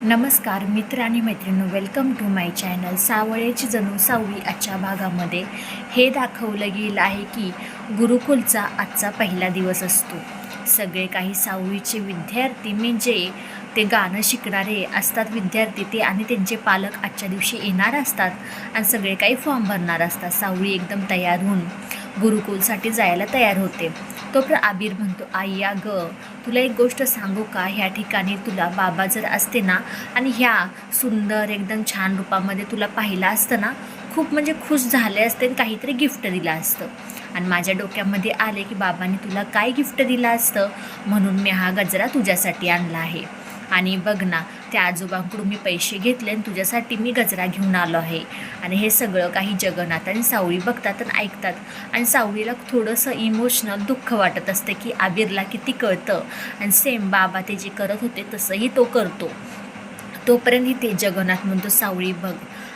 नमस्कार मित्र आणि मैत्रिणी, वेलकम टू माय चॅनल. सावळ्याची जणू सावळी आजच्या भागामध्ये हे दाखवलं गेलं आहे की गुरुकुलचा आजचा पहिला दिवस असतो. सगळे काही सावळीचे विद्यार्थी म्हणजे ते गाणं शिकणारे असतात विद्यार्थी ते आणि त्यांचे पालक आजच्या दिवशी येणार असतात आणि सगळे काही फॉर्म भरणार असतात. सावळी एकदम तयार होऊन गुरुकुलसाठी जायला तयार होते. तोपर्यंत आबीर म्हणतो, आई अगं तुला एक गोष्ट सांगू का, ह्या ठिकाणी तुला बाबा जर असते ना आणि ह्या सुंदर एकदम छान रूपामध्ये तुला पाहिलं असतं ना, खूप म्हणजे खुश झाले असते आणि काहीतरी गिफ्ट दिलं असतं. आणि माझ्या डोक्यामध्ये आले की बाबांनी तुला काय गिफ्ट दिलं असतं, म्हणून मी हा गजरा तुझ्यासाठी आणला आहे. आणि बघ ना, त्या आजोबांकडून मी पैसे घेतले आणि तुझ्यासाठी मी गजरा घेऊन आलो आहे. आणि हे सगळं काही जगन्नाथ आणि सावळी बघतात आणि ऐकतात. आणि सावळीला थोडंसं इमोशनल दुःख वाटत असते की आबीरला किती कळतं आणि सेम बाबा ते जे करत होते तसंही तो करतो. तोपर्यंत ते जगन्नाथ म्हणतो, सावळी बघ,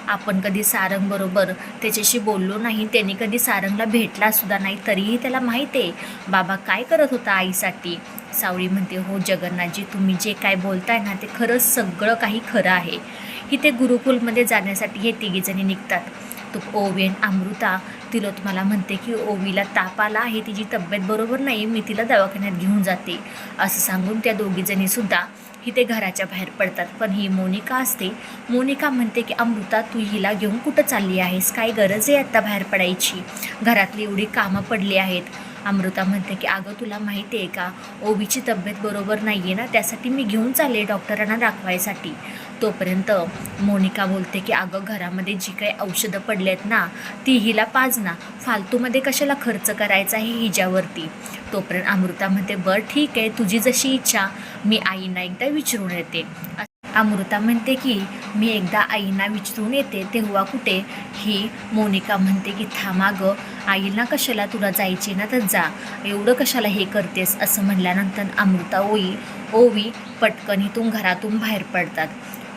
आपण कधी सारंगबरोबर त्याच्याशी बोललो नाही, त्याने कधी सारंगला भेटलासुद्धा नाही, तरीही त्याला माहीत आहे बाबा काय करत होता आईसाठी. सावळी म्हणते, हो जगन्नाथजी, तुम्ही जे काय बोलताय ना ते खरंच सगळं काही खरं आहे. ही ते गुरुकुलमध्ये जाण्यासाठी हे तिघीजणी निघतात. तो ओवी आणि अमृता तिला तुम्हाला म्हणते की ओवीला ताप आला आहे, तिची तब्येत बरोबर नाही, मी तिला दवाखान्यात घेऊन जाते असं सांगून त्या दोघीजणीसुद्धा ही ते घराच्या बाहेर पडतात. पण ही मोनिका असते. मोनिका म्हणते की अमृता, तू हिला घेऊन कुठं चालली आहेस, काय गरज आहे आत्ता बाहेर पडायची, घरातली एवढी कामं पडली आहेत. अमृता म्हणते की अगं तुला माहिती आहे का, ओवीची तब्येत बरोबर नाही आहे ना, त्यासाठी मी घेऊन चालले डॉक्टरांना दाखवायसाठी. तोपर्यंत मोनिका बोलते की अगं घरामध्ये जी काही औषधं पडली आहेत ना ती हिला पाज ना, फालतूमध्ये कशाला खर्च करायचा आहे हिच्यावरती. तोपर्यंत अमृता म्हणते, बरं ठीक आहे, तुझी जशी इच्छा, मी आईना एकदा विचारून येते. अमृता म्हणते की मी एकदा आईना विचारून येते तेव्हा कुठे. ही मोनिका म्हणते की थांबा गं, आईला कशाला, तुला जायची ना तर जा, एवढं कशाला हे करतेस असं म्हणल्यानंतर अमृता ओवी पटकन इथून घरातून बाहेर पडतात.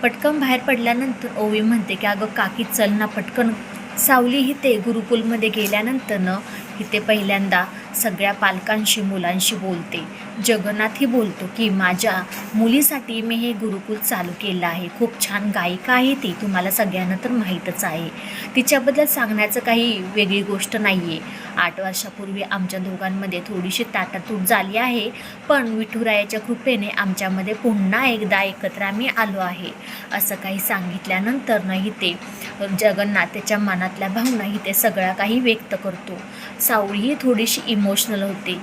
पटकन बाहेर पडल्यानंतर ओवी म्हणते की अगं काकी चल ना पटकन. सावली इथे गुरुकुलमध्ये गेल्यानंतरनं इथे पहिल्यांदा सगळ्या पालकांशी मुलांशी बोलते. जगन्नाथही बोलतो की माझ्या मुलीसाठी मी हे गुरुकुल चालू केलं आहे. खूप छान गायिका आहे ती, तुम्हाला सगळ्यांना तर माहीतच आहे. तिच्याबद्दल सांगण्याचं काही वेगळी गोष्ट नाही आहे. 8 वर्षापूर्वी आमच्या दोघांमध्ये थोडीशी ताटातूट झाली आहे, पण विठुरायाच्या कृपेने आमच्यामध्ये पुन्हा एकदा एकत्र आम्ही आलो आहे असं काही सांगितल्यानंतर नाही ते जगन्नाथ त्याच्या मनातल्या भावना ते सगळ्या काही व्यक्त करतो. सावळीही थोडीशी इमोशनल होते.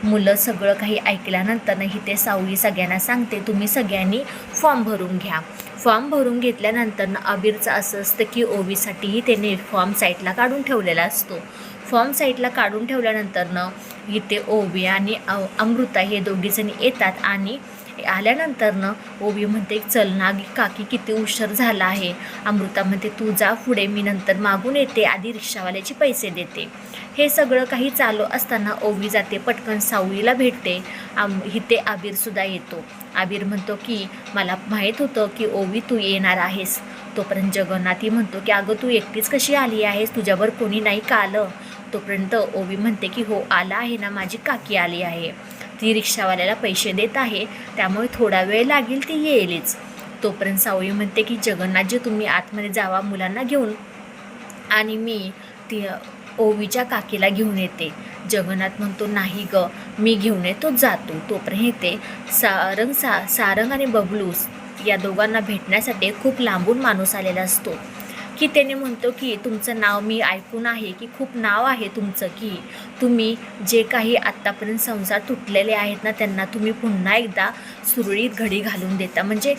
मुलं सगळं काही ऐकल्यानंतर नाही ते सावळी सगळ्यांना सांगते, तुम्ही सगळ्यांनी फॉर्म भरून घ्या. फॉर्म भरून घेतल्यानंतर आबीरचं असं असतं की ओवीसाठीही त्याने फॉर्म साईडला काढून ठेवलेला असतो. फॉर्म साईडला काढून ठेवल्यानंतरनं इथे ओवी आणि अमृता हे दोघीजणी येतात. आणि आल्यानंतरनं ओवी म्हणते, चल ना काकी किती उशीर झाला आहे. अमृता म्हणते, तू जा पुढे, मी नंतर मागून येते, आधी रिक्षावाल्याचे पैसे देते. हे सगळं काही चालू असताना ओवी जाते, पटकन सावळीला भेटते. इथे आबीरसुद्धा येतो. आबीर म्हणतो की मला माहीत होतं की ओवी तू येणार आहेस. तोपर्यंत जगन्नाथी म्हणतो की अगं तू एकटीच कशी आली आहेस, तुझ्यावर कोणी नाही का आलं. तोपर्यंत ओवी म्हणते की हो आला आहे ना, माझी काकी आली आहे, ती रिक्षावाल्याला पैसे देत आहे, त्यामुळे थोडा वेळ लागेल, ती येईलच. तोपर्यंत सावळी म्हणते की जगन्नाथजी तुम्ही आतमध्ये जावा मुलांना घेऊन, आणि मी ती ओवीच्या काकीला घेऊन येते. जगन्नाथ म्हणतो, नाही ग, मी घेऊन येतो, जातो. तोपर्यंत येते सारंग आणि बबलू या दोघांना भेटण्यासाठी खूप लांबून माणूस आलेला असतो. की त्याने म्हणतो की तुमचं नाव मी ऐकून आहे की खूप नाव आहे तुमचं, की तुम्ही जे काही आत्तापर्यंत संसार तुटलेले आहेत ना त्यांना तुम्ही पुन्हा एकदा सुरळीत घडी घालून देता, म्हणजे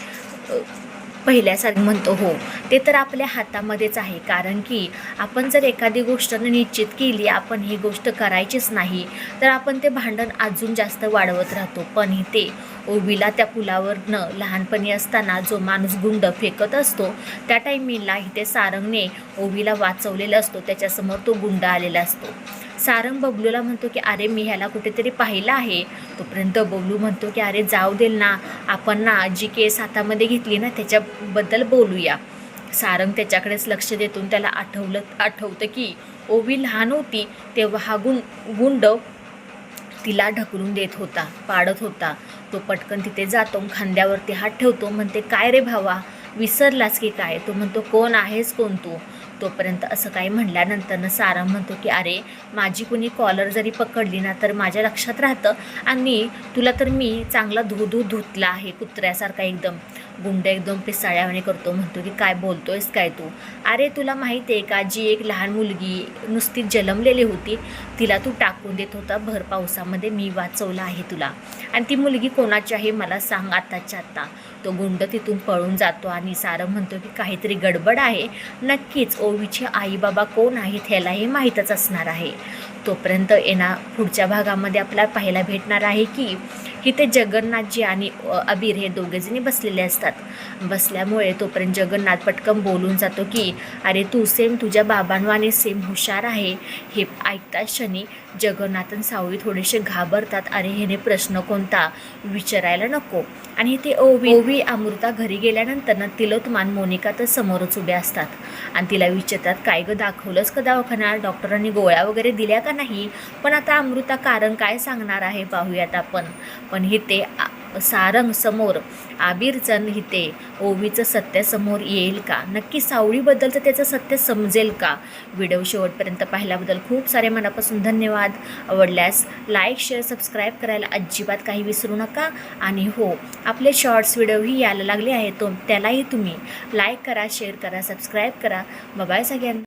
पहिल्यासारखं. म्हणतो, हो ते तर आपल्या हातामध्येच आहे, कारण की आपण जर एखादी गोष्ट निश्चित केली, आपण ही गोष्ट करायचीच नाही, तर आपण ते भांडण अजून जास्त वाढवत राहतो. पण इथे ओवीला त्या पुलावरनं लहानपणी असताना जो माणूस गुंड फेकत असतो त्या टायमिंगला इथे सारंगने ओवीला वाचवलेलं असतो. त्याच्यासमोर तो गुंड आलेला असतो. सारंग बबलूला म्हणतो की अरे मी ह्याला कुठेतरी पाहिलं आहे. तोपर्यंत बबलू म्हणतो की अरे जाऊ देल ना, आपण ना जी केस हातामध्ये घेतली ना त्याच्याबद्दल बोलूया. सारंग त्याच्याकडेच लक्ष देतून त्याला आठवतं की ओवी लहान होती तेव्हा हा गुंड तिला ढकलून देत होता, पाडत होता. तो पटकन तिथे जातो, खांद्यावरती हात ठेवतो, म्हणते काय रे भावा, विसरलास की काय? तो म्हणतो कोण आहेस कोण तू? तोपर्यंत असं काही म्हणल्यानंतर सारंग म्हणतो की अरे माझी कुणी कॉलर जरी पकडली ना तर माझ्या लक्षात राहतं, आणि तुला तर मी चांगला धुतला आहे, कुत्र्यासारखा एकदम. गुंड एकदम पिसाळ्यावाने करतो, म्हणतो की काय बोलतोयस काय तू? अरे तुला माहिती आहे का, जी एक लहान मुलगी नुसतीच जन्मलेली होती तिला तू टाकून देत होता भर पावसामध्ये, मी वाचवलं आहे तुला. आणि ती मुलगी कोणाची आहे मला सांग आत्ताच्या आत्ता. तो गुंड तिथून पळून जातो आणि सारंग म्हणतो की काहीतरी गडबड आहे, नक्कीच ओवीचे आई बाबा कोण आहेत ह्यालाही माहीतच असणार आहे. तोपर्यंत पुढच्या भागामध्ये आपल्याला पाहायला भेटणार आहे की इथे जगन्नाथजी आणि अबीर हे दोघेजणी बसलेले असतात. बसल्यामुळे तोपर्यंत जगन्नाथ पटकन बोलून जातो की अरे तू सेम तुझ्या बाबांवाने सेम हुशार आहे. हे ऐकताच क्षणी जगन्नाथ आणि सावळी थोडेसे घाबरतात, अरे ह्याने प्रश्न कोणता विचारायला नको. आणि ते ओवी अमृता घरी गेल्यानंतर ना तिलोत्मान मोनिका तर समोरच उभे असतात आणि तिला विचारतात काय गं, दाखवलंच का दवाखान्यात, डॉक्टरांनी गोळ्या वगैरे दिल्या का नाही? पण आता अमृता कारण काय सांगणार आहे पाहूयात आपण. पण इथे सारंग समोर आबिरचं इथे ओवीचं सत्य समोर येईल का? नक्की सावळीबद्दलचं त्याचं सत्य समजेल का? व्हिडिओ शेवटपर्यंत पाहिल्याबद्दल खूप सारे मनापासून धन्यवाद. आवडल्यास लाईक शेअर सबस्क्राईब करायला अजिबात काही विसरू नका. आणि हो, आपले शॉर्ट्स व्हिडिओही यायला लागले आहेत, त्यालाही तुम्ही लाईक करा, शेअर करा, सबस्क्राईब करा. बाय सगळ्यांना.